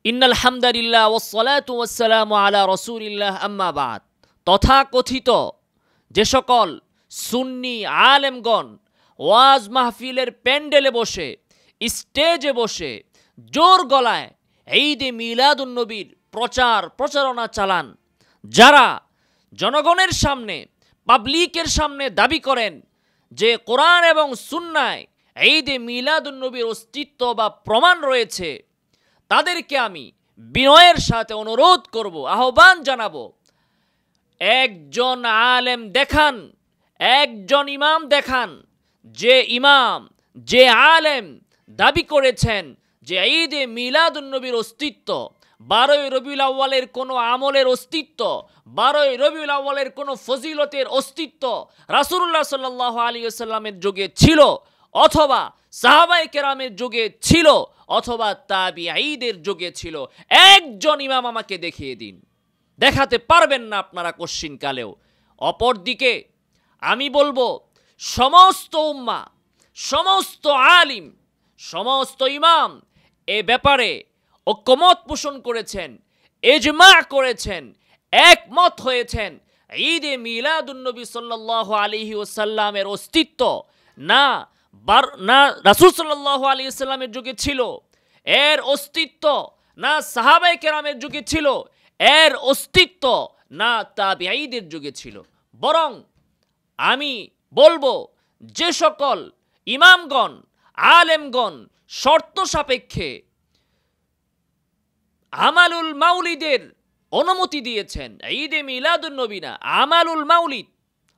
ইন্নাল হামদালিল্লাহ ওয়াসসালাতু ওয়াসসালামু আলা রাসূলিল্লাহ আম্মা বাদ। তথাকথিত যে সকল সুন্নি আলেমগণ ওয়াজ মাহফিলের প্যান্ডেলে বসে, স্টেজে বসে জোর গলায় ঈদে মিলাদুন্নবীর প্রচারণা চালান, যারা জনগণের সামনে, পাবলিকের সামনে দাবি করেন যে কোরআন এবং সুন্নায় ঈদে মিলাদুন্নবীর অস্তিত্ব বা প্রমাণ রয়েছে, তাদেরকে আমি বিনয়ের সাথে অনুরোধ করব, আহ্বান জানাবো, একজন আলেম দেখান, একজন ইমাম দেখান, যে ইমাম, যে আলেম দাবি করেছেন যে ঈদে মিলাদুন্নবীর অস্তিত্ব, 12ই রবিউল আউয়ালের কোনো আমলের অস্তিত্ব, 12ই রবিউল আউয়ালের কোনো ফজিলতের অস্তিত্ব রাসূলুল্লাহ সাল্লাল্লাহু আলাইহি ওয়াসাল্লামের যুগে ছিল, অথবা সাহাবায়ে কেরামের যুগে ছিল, অথবা তাবিঈদের যুগে ছিল। একজন ইমাম আমাকে দেখিয়ে দিন। দেখাতে পারবেন না আপনারা কশ্চিনকালেও। অপরদিকে আমি বলবো, সমস্ত উম্মাহ, সমস্ত আলিম, সমস্ত ইমাম এ ব্যাপারে ঐক্যমত পোষণ করেছেন, ইজমা করেছেন, একমত হয়েছেন ঈদে মিলাদুন্নবী সাল্লাল্লাহু আলাইহি ওয়াসাল্লামের অস্তিত্ব না রাসূল সাল্লাল্লাহু আলাইহি ওয়াসাল্লামের যুগে ছিল, এর অস্তিত্ব না সাহাবায়ে কেরামের যুগে ছিল, এর অস্তিত্ব না তাবিঈদের যুগে ছিল। বরং আমি বলবো, যে সকল ইমামগণ, আলেমগণ শর্ত সাপেক্ষে আমালুল মাউলিদের অনুমতি দিয়েছেন, ঈদে মিলাদুন্নবী না, আমালুল মাউলিদ,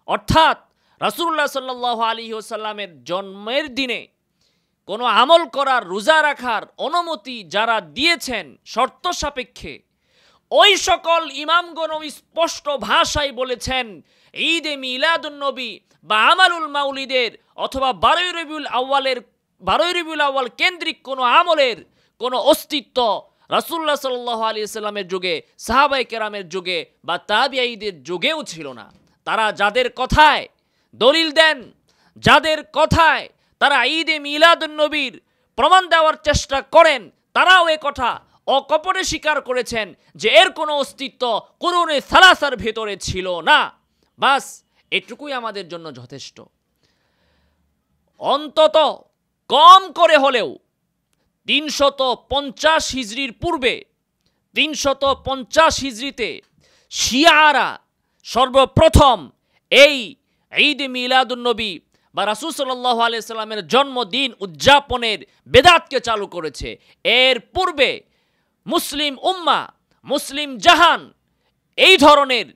অর্থাৎ রাসূলুল্লাহ সাল্লাল্লাহু আলাইহি ওয়াসাল্লামের জন্মের দিনে কোনো আমল করার, রোজা রাখার অনুমতি যারা দিয়েছেন শর্ত সাপেক্ষে, ওই সকল ইমামগণ স্পষ্ট ভাষায় বলেছেন ঈদে মিলাদুন্নবী বা আমালুল মাউলিদের অথবা 12ই রবিউল আউয়াল কেন্দ্রিক কোনো আমলের কোনো অস্তিত্ব রাসূলুল্লাহ সাল্লাল্লাহু আলাইহি ওয়াসাল্লামের যুগে, সাহাবায়ে কেরামের যুগে বা তাবিঈদের যুগেও ছিল না। তারা যাদের কথায় দলিল দেন, যাদের কথায় তারা ঈদে মিলাদুন্নবীর প্রমাণ দেওয়ার চেষ্টা করেন, তারাও এ কথা অকপটে স্বীকার করেছেন যে এর কোনো অস্তিত্ব কুরুনে সালাসার ভেতরে ছিল না। বাস এটুকুই আমাদের জন্য যথেষ্ট। অন্তত কম করে হলেও 350 হিজরির পূর্বে, 350 হিজরিতে শিয়ারা সর্বপ্রথম এই ঈদে মিলাদুন্নবী বা রাসূল সাল্লাল্লাহু আলাইহি সাল্লামের জন্মদিন উদযাপনের বেদাতকে চালু করেছে। এর পূর্বে মুসলিম উম্মাহ, মুসলিম জাহান এই ধরনের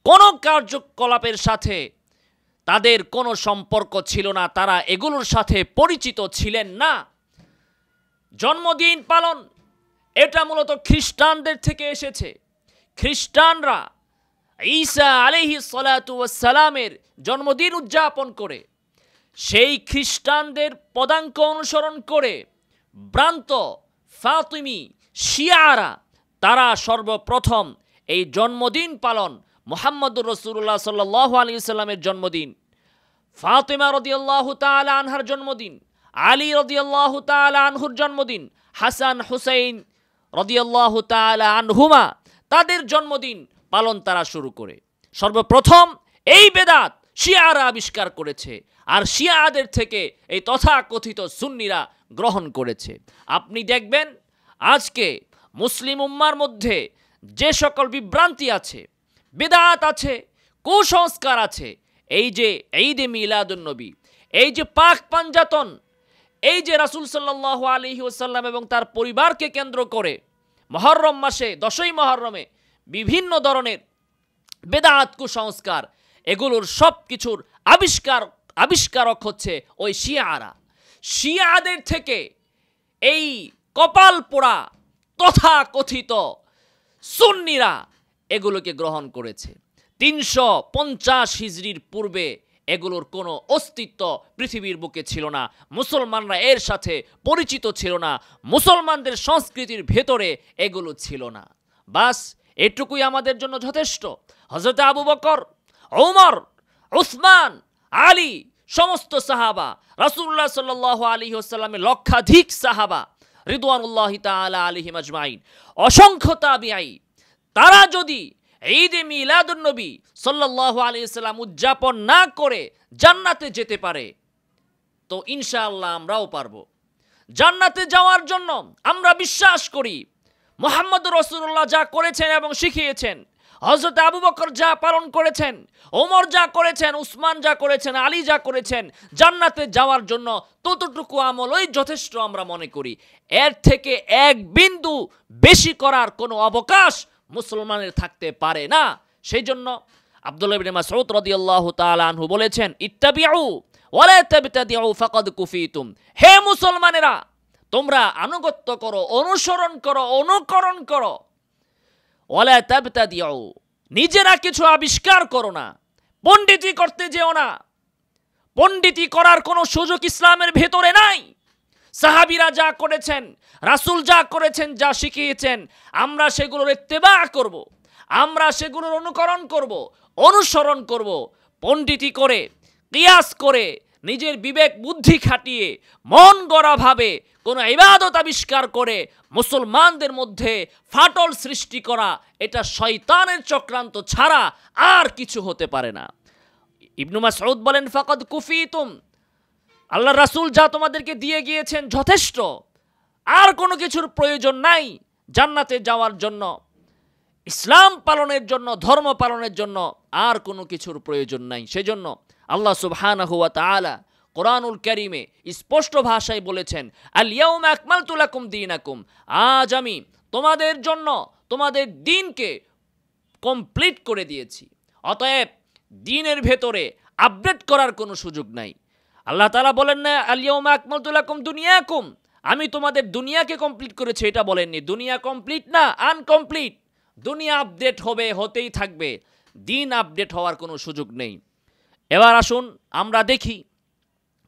কোনো কার্যকলাপের সাথে তাদের কোনো সম্পর্ক ছিল না, তারা এগুলোর সাথে পরিচিত ছিলেন না। জন্মদিন পালন এটা মূলত খ্রিস্টানদের থেকে এসেছে। খ্রিস্টানরা ঈসা আলাইহিস সালাতু ওয়াস সালামের জন্মদিন উদযাপন করে, সেই খ্রিস্টানদের পদাঙ্ক অনুসরণ করে ভ্রান্ত ফাতিমি শিয়ারা তারা সর্বপ্রথম এই জন্মদিন পালন, মুহাম্মদুর রাসূলুল্লাহ সাল্লাল্লাহু আলাইহি ওয়াসাল্লামের জন্মদিন, ফাতিমা রাদিয়াল্লাহু তাআলা আনহার জন্মদিন, আলী রাদিয়াল্লাহু তাআলা আনহুর জন্মদিন, হাসান হুসাইন রাদিয়াল্লাহু তাআলা আনহুমা তাদের জন্মদিন পালন তারা শুরু করে। সর্বপ্রথম এই বেদাত শিয়ারা আবিষ্কার করেছে, আর শিয়াদের থেকে এই তথাকথিত সুন্নিরা গ্রহণ করেছে। আপনি দেখবেন আজকে মুসলিম উম্মার মধ্যে যে সকল বিভ্রান্তি আছে, বেদাত আছে, কুসংস্কার আছে, এই যে ঈদে মিলাদুন্নবী, এই যে পাক পাঞ্জাতন, এই যে রাসূল সাল্লাল্লাহু আলাইহি ওয়াসাল্লাম এবং তার পরিবারকে কেন্দ্র করে মুহররম মাসে 10ই মুহররমে বিভিন্ন ধরনের বেদাত, কুসংস্কার, এগুলোর সব কিছুর আবিষ্কারক হচ্ছে ওই শিয়ারা। শিয়াদের থেকে এই কপাল পোড়া তথাকথিত সুন্নিরা এগুলোকে গ্রহণ করেছে। 350 হিজরির পূর্বে এগুলোর কোনো অস্তিত্ব পৃথিবীর বুকে ছিল না, মুসলমানরা এর সাথে পরিচিত ছিল না, মুসলমানদের সংস্কৃতির ভেতরে এগুলো ছিল না। বাস এটুকুই আমাদের জন্য যথেষ্ট। হযরত আবু বকর, ওমর, উসমান, আলী, সমস্ত সাহাবা, রাসূলুল্লাহ সাল্লাল্লাহু আলাইহি ওয়াসাল্লামের লক্ষাধিক সাহাবা, রিদওয়ানুল্লাহি তাআলা আলাইহিম আজমাইন, অসংখ্য তাবিঈ, তারা যদি ঈদে মিলাদুন নবী সাল্লাল্লাহু আলাইহি সাল্লাম উদযাপন না করে জান্নাতে যেতে পারে, তো ইনশাআল্লাহ আমরাও পারবো। জান্নাতে যাওয়ার জন্য আমরা বিশ্বাস করি মুহাম্মদুর রাসূলুল্লাহ যা করেছেন এবং শিখিয়েছেন, হযরত আবু বকর যা পালন করেছেন, ওমর যা করেছেন, উসমান যা করেছেন, আলী যা করেছেন, জান্নাতে যাওয়ার জন্য ততটুকু আমলই যথেষ্ট আমরা মনে করি। এর থেকে এক বিন্দু বেশি করার কোনো অবকাশ মুসলমানের থাকতে পারে না। সেই জন্য আব্দুল্লাহ ইবনে মাসউদ রাদিয়াল্লাহু তাআলা আনহু বলেছেন, ইত্তাবিউ ওয়ালা তাবতাদিউ ফাকাদ কুফিতুম। হে মুসলমানেরা, তোমরা আনুগত্য করো, অনুসরণ করো, অনুকরণ করো। ওয়ালা তাবতাদিউ, নিজেরা কিছু আবিষ্কার করো না, পণ্ডিতি করতে যেও না। পণ্ডিতি করার কোনো সুযোগ ইসলামের ভেতরে নাই। সাহাবীরা যা করেছেন, রাসূল যা করেছেন, যা শিখিয়েছেন, আমরা সেগুলোর ইত্তেবা করব, আমরা সেগুলোর অনুকরণ করব, অনুসরণ করব। পণ্ডিতি করে, কিয়াস করে, নিজের বিবেক বুদ্ধি খাটিয়ে মন গড়াভাবে কোনো ইবাদত আবিষ্কার করে মুসলমানদের মধ্যে ফাটল সৃষ্টি করা, এটা শয়তানের চক্রান্ত ছাড়া আর কিছু হতে পারে না। ইবনু মাসউদ বলেন, ফাকাদ কুফিতুম, আল্লাহ রাসূল যা তোমাদেরকে দিয়ে গিয়েছেন যথেষ্ট, আর কোনো কিছুর প্রয়োজন নাই জান্নাতে যাওয়ার জন্য, ইসলাম পালনের জন্য, ধর্ম পালনের জন্য আর কোনো কিছুর প্রয়োজন নাই। সেজন্য আল্লাহ সুবহানাহু ওয়া তাআলা কোরআনুল কারীমে স্পষ্ট ভাষায় বলেছেন, আল ইয়াউমা আকমালতু লাকুম দীনাকুম, আজ আমি তোমাদের জন্য তোমাদের দ্বীনকে কমপ্লিট করে দিয়েছি। অতএব দ্বীনের ভেতরে আপডেট করার কোনো সুযোগ নাই। আল্লাহ তাআলা বলেন না আল ইয়াউমা আকমালতু লাকুম দুনিয়াকুম, আমি তোমাদের দুনিয়াকে কমপ্লিট করেছি, এটা বলেননি। দুনিয়া কমপ্লিট না, আনকমপ্লিট। দুনিয়া আপডেট হবে, হতেই থাকবে, দ্বীন আপডেট হওয়ার কোনো সুযোগ নেই। এবার আসুন আমরা দেখি,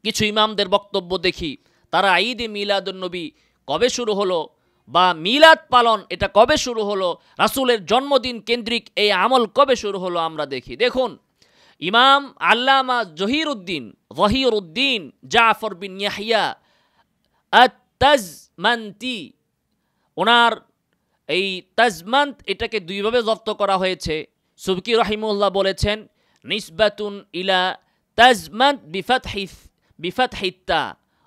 কিছু ইমামদের বক্তব্য দেখি, তারা ঈদে মিলাদুন নবী কবে শুরু হলো বা মিলাদ পালন এটা কবে শুরু হলো, রাসূলের জন্মদিন কেন্দ্রিক এই আমল কবে শুরু হলো আমরা দেখি। দেখুন, ইমাম আল্লামা জহিরুদ্দিন জাফর বিন ইয়াহইয়া আত-তাজমান্তি, ওনার এই তাজমান্ত এটাকে দুইভাবে জব্দ করা হয়েছে। সুবকি রাহিমাহুল্লাহ বলেছেন, নিসবাতুন ইলা তাজমান্ত বিফাতহিত্তা,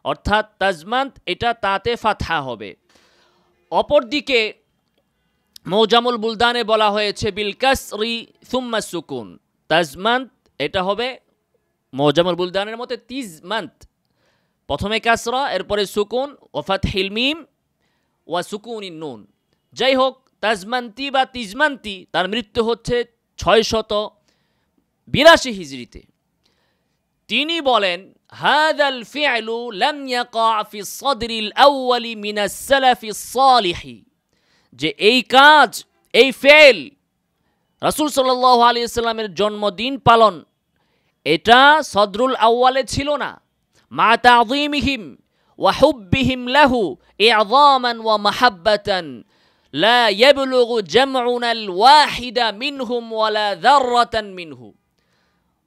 অর্থাৎ তাজমান্ত এটা তাতে ফাতহা হবে। অপরদিকে মৌজামুল বুলদানে বলা হয়েছে বিল কাসরি সুম্মা সুকুন, তাজমান্ত এটা হবে মৌজামুল বুলদানের মতে তিজমান্ত, প্রথমে কাসরা, এরপরে সুকুন, ও ফাতহিল মিম ওয়া সুকুনিন নুন। যাই হোক, তাজমান্তি বা তিজমান্তি তার মৃত্যু হচ্ছে 682 হিজরিতে। তিনি বলেন, হাযাল ফি'লু লাম ইয়াকা ফি সদরিল আউয়ালি মিনাস সালাফিস সালিহি, যে এই কাজ, এই ফেল, রাসূল সাল্লাল্লাহু আলাইহি সাল্লামের জন্মদিন পালন, এটা সদরুল আউয়ালে ছিল না। মা তাযীমিহিম ওয়া হুব্বিহিম লাহু ই'যামান ওয়া মাহাব্বাতান লা ইয়াবলুগু জামউনাল ওয়াহিদা মিনহুম ওয়ালা যাররাতান মিনহু।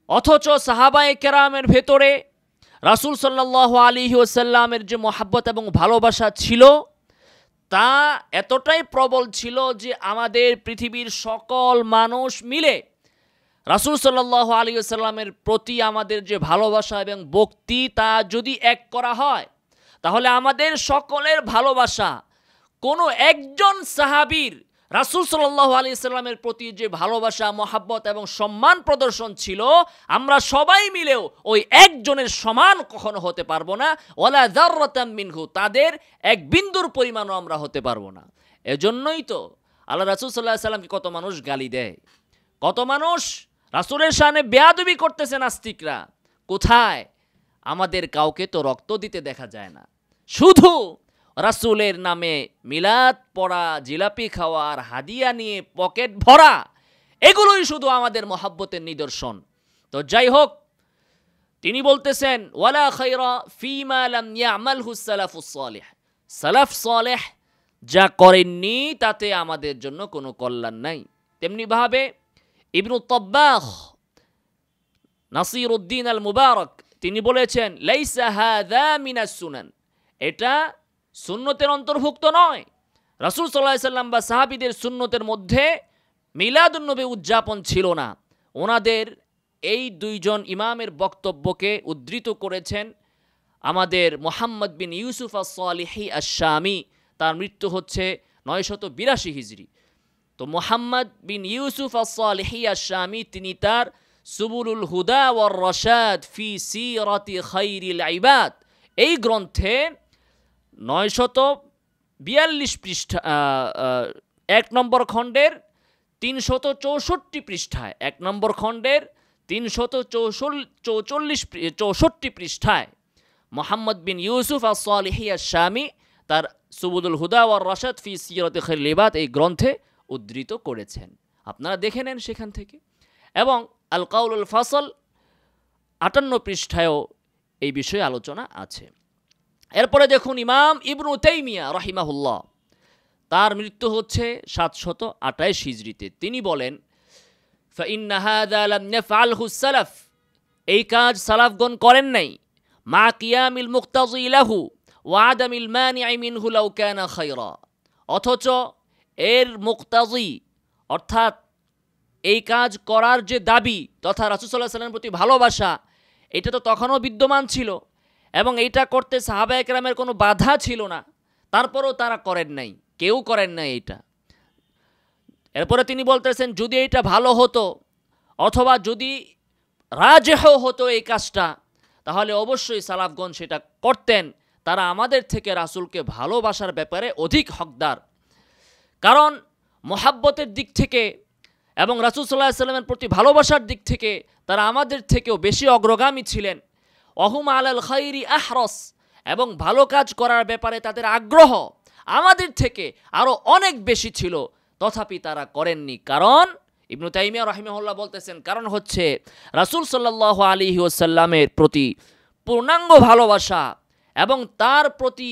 অথচ সাহাবায়ে কেরামের ভেতরে রাসূল সাল্লাল্লাহু আলাইহি ওয়াসাল্লামের যে মহাব্বত এবং ভালোবাসা ছিল, তা এতটাই প্রবল ছিল যে আমাদের পৃথিবীর সকল মানুষ মিলে রাসূল সাল্লাল্লাহু আলাইহি ওয়াসাল্লামের প্রতি আমাদের যে ভালোবাসা এবং ভক্তি, তা যদি এক করা হয়, তাহলে আমাদের সকলের ভালোবাসা, কোনো একজন সাহাবীর রাসূল সাল্লাল্লাহু আলাইহি সাল্লামের প্রতি যে ভালোবাসা, মহাব্বত এবং সম্মান প্রদর্শন ছিল, আমরা সবাই মিলেও ওই একজনের সমান কখনো হতে পারবো না। ওয়ালা যাররাতাম মিনহু, তাদের এক বিন্দুর পরিমাণও আমরা হতে পারবো না। এজন্যই তো আল্লাহ রাসূল সাল্লাল্লাহু আলাইহি সাল্লামকে কত মানুষ গালি দেয়, কত মানুষ রাসূলের শানে বেয়াদবি করতেছে নাস্তিকরা। কোথায়? আমাদের কাউকে তো রক্ত দিতে দেখা যায় না, শুধু রাসূলের নামে মিলাদ পড়া, জিলাপি খাওয়া আর হাদিয়া নিয়ে পকেট ভরা, এগুলোই শুধু আমাদের মহাব্বতের নিদর্শন। তো যাই হোক, তিনি বলতেছেন, ওয়ালা খায়রা ফীমা লাম ইয়ামালহু সালাফুস সালিহ, সালাফ সালেহ যা করেননি তাতে আমাদের জন্য কোনো কল্যাণ নাই। তেমনি ভাবে ইবনু তাব্বাখ নাসিরউদ্দিন আল মুবারক তিনি বলেছেন, লাইসা হাযা মিনাস সুনান, এটা সুন্নতের অন্তর্ভুক্ত নয়। রাসূল সাল্লাল্লাহু আলাইহি সাল্লাম বা সাহাবীদের সুন্নতের মধ্যে মিলাদুন্নবী উদযাপন ছিল না। ওনাদের এই দুইজন ইমামের বক্তব্যকে উদ্ধৃত করেছেন আমাদের মুহাম্মদ বিন ইউসুফ আস-সালিহি আশ-শামি। তার মৃত্যু হচ্ছে 982 হিজরি। তো মুহাম্মদ বিন ইউসুফ আস-সালিহি আশ-শামি তিনি তার সুবুলুল হুদা ওয়ার রাশাদ ফি সিরাতি খাইরিল ইবাদ এই গ্রন্থে 942 পৃষ্ঠা 1 নম্বর খণ্ডের 364 পৃষ্ঠায় 1 নম্বর খণ্ডের 364 পৃষ্ঠায় মুহাম্মদ বিন ইউসুফ আস-সালিহি আশ-শামি তার সুবুলুল হুদা ওয়ার রাশাদ ফি সিরাতি খাইরিল ইবাদ এই গ্রন্থে উদ্ধৃত করেছেন। আপনারা দেখে নেন সেখান থেকে। এবং আল কাউলুল ফাসল 58 পৃষ্ঠায়ও এই বিষয়ে আলোচনা আছে। এরপরে দেখুন ইমাম ইবনু তাইমিয়া রাহিমাহুল্লাহ, তার মৃত্যু হচ্ছে 728 হিজরিতে। তিনি বলেন ফাইন্না হাযা লাম ইয়াফআলহু সালাফ, এই কাজ সালাফগণ করেন নাই, মা কিয়ামিল মুক্তাজি লাহু ওয়া আদামিল মানি'i মিনহু লাউ কানা খায়রা, অথচ এর মুক্তাজি অর্থাৎ এই কাজ করার যে দাবি তথা রাসূল সাল্লাল্লাহু আলাইহি ওয়াসাল্লামের প্রতি ভালোবাসা এটা তো তখনও বিদ্যমান ছিল এবং এইটা করতে সাহাবায়ে কেরামের কোনো বাধা ছিল না, তারপরেও তারা করেন নাই, কেউ করেন নাই এটা। এরপরে তিনি বলতেছেন যদি এটা ভালো হতো অথবা যদি রাজেহ হতো এই কাজটা, তাহলে অবশ্যই সালাফগণ সেটা করতেন। তারা আমাদের থেকে রাসূলকে ভালোবাসার ব্যাপারে অধিক হকদার, কারণ মোহাব্বতের দিক থেকে এবং রাসূল সাল্লাল্লাহু আলাইহি ওয়াসাল্লামের প্রতি ভালোবাসার দিক থেকে তারা আমাদের থেকেও বেশি অগ্রগামী ছিলেন। অহুম আলাল খাইরি আহরস, এবং ভালো কাজ করার ব্যাপারে তাদের আগ্রহ আমাদের থেকে আরও অনেক বেশি ছিল, তথাপি তারা করেননি। কারণ ইবনু তাইমিয়া রাহিমাহুল্লাহ বলতেছেন কারণ হচ্ছে রাসূল সাল্লাল্লাহু আলাইহি ওয়াসাল্লামের প্রতি পূর্ণাঙ্গ ভালোবাসা এবং তার প্রতি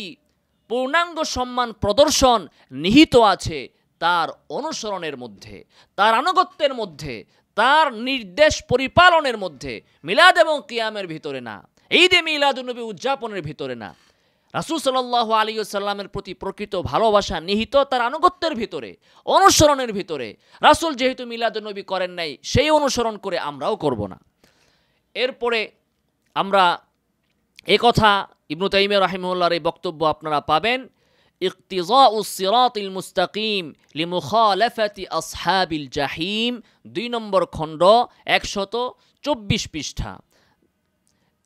পূর্ণাঙ্গ সম্মান প্রদর্শন নিহিত আছে তার অনুসরণের মধ্যে, তার আনুগত্যের মধ্যে, তার নির্দেশ পরিপালনের মধ্যে, মিলাদ এবং কিয়ামের ভিতরে না, ঈদে মিলাদুন্নবী উদযাপনের ভিতরে না। রাসূল সাল্লাল্লাহু আলাইহি ওয়াসাল্লামের প্রতি প্রকৃত ভালোবাসা নিহিত তার আনুগত্যের ভিতরে, অনুসরণের ভিতরে। রাসূল যেহেতু মিলাদুন্নবী করেন নাই, সেই অনুসরণ করে আমরাও করব না। এরপরে আমরা কথা ইবনু তাইমিয়া রাহিমাহুল্লাহর এই বক্তব্য আপনারা পাবেন ইকতিজাউস সিরাতিল মুস্তাকিম লিমুখালাফাতি আসহাবিল জাহিম 2 নম্বর খণ্ড 124 পৃষ্ঠা,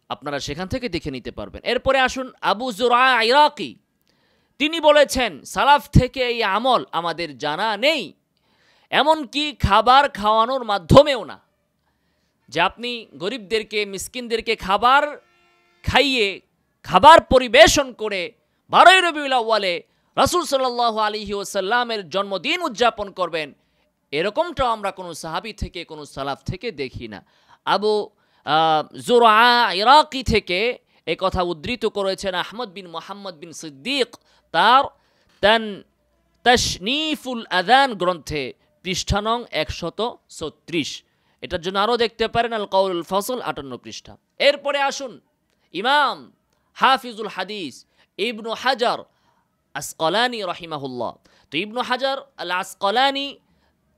আপনারা সেখান থেকে দেখে নিতে পারবেন। এরপরে আসুন আবু যুরআ ইরাকি, তিনি বলেছেন সালাফ থেকে এই আমল আমাদের জানা নেই, এমনকি খাবার খাওয়ানোর মাধ্যমেও না, যে আপনি গরিবদেরকে মিসকিনদেরকে খাবার খাইয়ে খাবার পরিবেশন করে 12ই রবিউল আউয়ালে রাসূল সাল্লাল্লাহু আলাইহি ওয়াসাল্লামের জন্মদিন উদযাপন করবেন, এরকমটাও আমরা কোনো সাহাবী থেকে কোনো সালাফ থেকে দেখি না। আবু যুরআ ইরাকি থেকে এই কথা উদ্ধৃত করেছেন আহমদ বিন মুহাম্মদ বিন সিদ্দিক তার তাশনিফুল আযান গ্রন্থে পৃষ্ঠা নং 136। এটার জন্য আরও দেখতে পারেন আল কাউলুল ফাসল 58 পৃষ্ঠা। এরপরে আসুন ইমাম হাফিজুল হাদিস ইবনু হাজার আসকালানি রাহিমাহুল্লাহ। তো ইবনু হাজার আল আসকালানি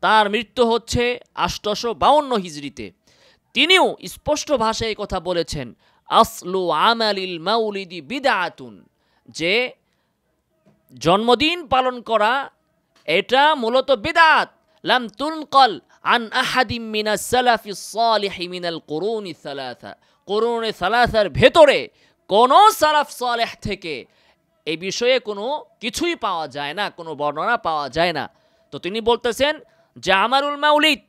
তার মৃত্যু হচ্ছে 852 হিজরিতে। তিনিও স্পষ্ট ভাষায় এই কথা বলেছেন আসলু আমালিল মাউলিদি বিদআতুন, যে জন্মদিন পালন করা এটা মূলত বিদআত, লাম তুনকাল আন আহাদিম মিনাস সালাফিস সালিহি মিনাল কুরুনি সালাসা, কুরুনি সালাসার ভেতরে কোন সালাফ সালেহ থেকে এই বিষয়ে কোনো কিছুই পাওয়া যায় না, কোনো বর্ণনা পাওয়া যায় না। তো তিনি বলতেছেন যে আমারুল মাউলিদ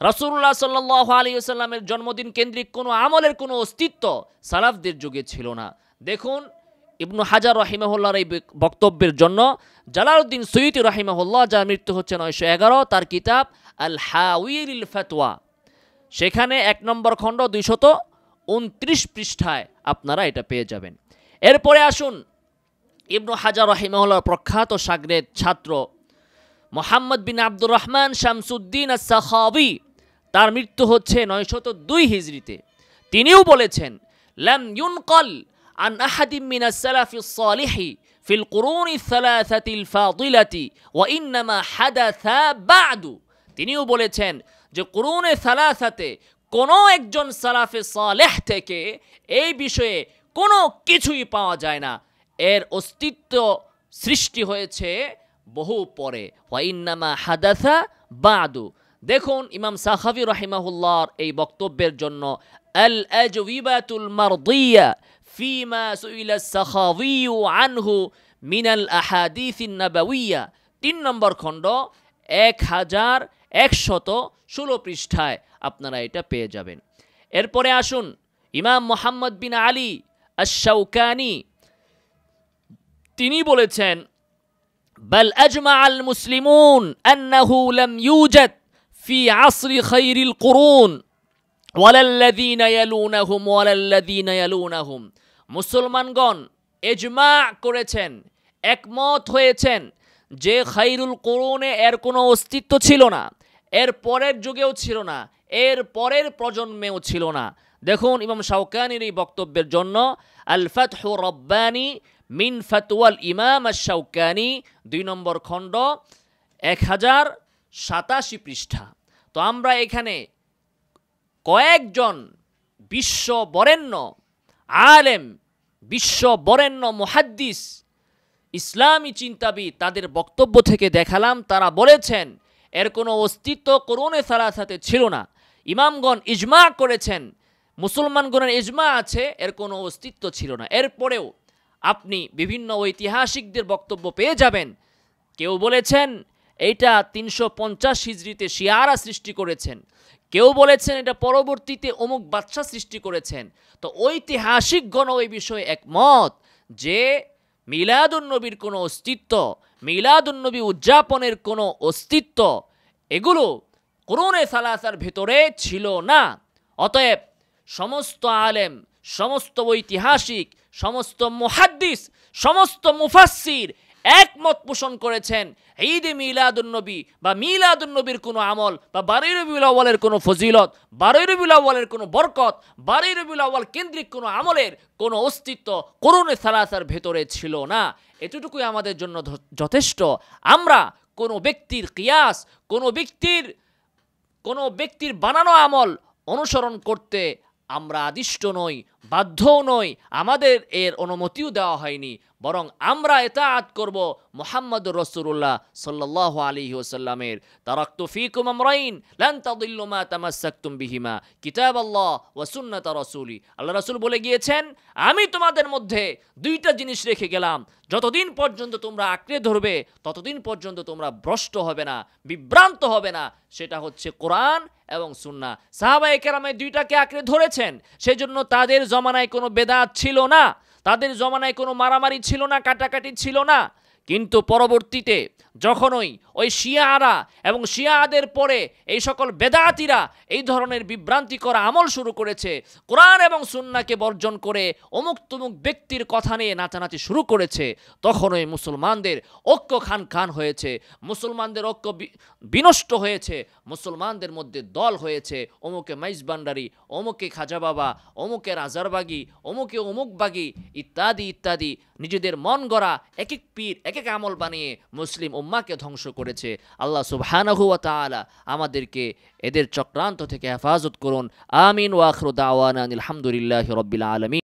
রাসূলুল্লাহ সাল্লাল্লাহু আলাইহি ওয়াসাল্লামের জন্মদিন কেন্দ্রিক কোনো আমলের কোনো অস্তিত্ব সালাফদের যুগে ছিল না। দেখুন ইবনু হাজার রাহিমাহুল্লাহর এই বক্তব্যের জন্য জালালউদ্দিন সুয়ুতী রাহিমাহুল্লাহ, যার মৃত্যু হচ্ছে 911, তার কিতাব আল হাওয়িলিল ফাতওয়া, সেখানে 1 নম্বর খণ্ড 229 পৃষ্ঠায় আপনারা এটা পেয়ে যাবেন। এরপরে আসুন ইবনু হাজার রাহিমাহুল্লাহর প্রখ্যাত শাগরেদ ছাত্র মুহাম্মদ বিন আব্দুর রহমান শামসুদ্দিন আস-সাখাবী, তার মৃত্যু হচ্ছে 902 হিজরিতে। তিনিও বলেছেন লাম ইউনকাল আন আহাদিম মিনাস সালাফিস সালিহি ফিল কুরুনি সালাসাতিল ফাদিলাতি ওয়া ইন্নামা হাদাসা বা'দু। তিনিও বলেছেন যে কুরুনে সালাসাতে কোনো একজন সালাফে সালেহ থেকে এই বিষয়ে কোনো কিছুই পাওয়া যায় না, এর অস্তিত্ব সৃষ্টি হয়েছে বহু পরে। ওয়া ইন্নামা হাদাসা বা'দু। দেখুন ইমাম সাখাভী রাহিমাহুল্লাহর এই বক্তব্যের জন্য আল আজওয়াবাতুল মারদিয়া ফিমা সুইলা সাখাভী আনহু মিনাল আহাদিসিন নাবাউইয়া ৩ নম্বর খণ্ড 1116 পৃষ্ঠায় আপনারা এটা পেয়ে যাবেন। এরপরে আসুন ইমাম মুহাম্মদ বিন আলী আশ-শাওকানি তিনি বলেছেন বাল আজমাআল মুসলিমুন আন্নাহু লাম ইউজাদ ফি আসরি খায়রিল কুরুন ওয়ালাল্লাযীনা ইয়ালুনাহুম ওয়ালাল্লাযীনা ইয়ালুনাহুম। মুসলমানগণ ইজমা করেছেন, একমত হয়েছেন যে খায়রুল কুরুনে এর কোনো অস্তিত্ব ছিল না, এর পরের যুগেও ছিল না, এর পরের প্রজন্মেও ছিল না। দেখুন ইমাম শাওকানির এই বক্তব্যের জন্য আল ফাতহু রব্বানি মিন ফাতওয়াল ইমাম আশ-শাওকানি ২ নম্বর খণ্ড 1087 পৃষ্ঠা। তো আমরা এখানে কয়েকজন বিশ্ব বরেণ্য আলেম, বিশ্ব বরেণ্য মুহাদ্দিস, ইসলামী চিন্তাবিদ তাদের বক্তব্য থেকে দেখালাম, তারা বলেছেন এর কোনো অস্তিত্ব কুরুনে সালাসাতে ছিল না। ইমামগণ ইজমা করেছেন, মুসলমানগণের ইজমা আছে, এর কোনো অস্তিত্ব ছিল না। এরপরেও আপনি বিভিন্ন ঐতিহাসিকদের বক্তব্য পেয়ে যাবেন। কেউ বলেছেন এইটা 350 হিজরিতে শিয়ারা সৃষ্টি করেছেন, কেউ বলেছেন এটা পরবর্তীতে অমুক বাদশা সৃষ্টি করেছেন। তো ঐতিহাসিকগণ ওই বিষয়ে একমত যে মিলাদুন্নবীর কোনো অস্তিত্ব, মিলাদুন্নবী উদযাপনের কোনো অস্তিত্ব এগুলো কুরুনে সালাসার ভেতরে ছিল না। অতএব সমস্ত আলেম, সমস্ত ঐতিহাসিক, সমস্ত মুহাদ্দিস, সমস্ত মুফাসসির একমত পোষণ করেছেন ঈদে মিলাদুন্নবী বা মিলাদুন্নবীর কোনো আমল বা 12 রবিউল আউয়ালের কোনো ফজিলত, 12 রবিউল আউয়ালের কোনো বরকত, 12 রবিউল আউয়াল কেন্দ্রিক কোনো আমলের কোনো অস্তিত্ব কুরুনে সালাসার ভেতরে ছিল না। এতটুকুই আমাদের জন্য যথেষ্ট। আমরা কোনো ব্যক্তির কিয়াস, কোনো ব্যক্তির বানানো আমল অনুসরণ করতে আমরা আদিষ্ট নই, বাধ্যও নই, আমাদের এর অনুমতিও দেওয়া হয়নি, বরং আমরা ইতাআত করব মুহাম্মদুর রাসূলুল্লাহ সাল্লাল্লাহু আলাইহি ওয়াসাল্লামের। তারাকতু ফীকুম আমরাইন লান তাদিল্লু মা তামাসসাকতুম বিহিমা কিতাবাল্লাহ ওয়া সুন্নাত রাসূলি। আল্লাহ রাসূল বলে গিয়েছেন আমি তোমাদের মধ্যে 2টা জিনিস রেখে গেলাম, যতদিন পর্যন্ত তোমরা আঁকড়ে ধরবে ততদিন পর্যন্ত তোমরা ভ্রষ্ট হবে না, বিভ্রান্ত হবে না। সেটা হচ্ছে কোরআন এবং সুন্নাহ। সাহাবায়ে কেরামে 2টাকে আঁকড়ে ধরেছেন, সেজন্য তাদের জমানায় কোনো বেদাত ছিল না, তাদের জমানায় কোনো মারামারি ছিল না, কাটাকাটি ছিল না। কিন্তু পরবর্তীতে যখনই ওই শিয়ারা এবং শিয়াদের পরে এই সকল বেদাতিরা এই ধরনের বিভ্রান্তি করা আমল শুরু করেছে, কোরআন এবং সুন্নাহকে বর্জন করে অমুক তমুক ব্যক্তির কথা নিয়ে নাচানাচি শুরু করেছে, তখনই মুসলমানদের ঐক্য খান হয়েছে, মুসলমানদের ঐক্য বিনষ্ট হয়েছে, মুসলমানদের মধ্যে দল হয়েছে, অমুকে মাইজবান্ডারি, অমুকে খাজা বাবা, অমুকে রাজারবাগি, অমুকে অমুকবাগি ইত্যাদি ইত্যাদি নিজেদের মন গড়া এক এক পীর এক এক আমল বানিয়ে মুসলিম উম্মাহকে ধ্বংস করেছে। আল্লাহ সুবহানাহু ওয়া তাআলা আমাদেরকে এদের চক্রান্ত থেকে হেফাজত করুন। আমিন ওয়া আখিরু দাওয়ানা আলহামদুলিল্লাহি রাব্বিল আলামিন।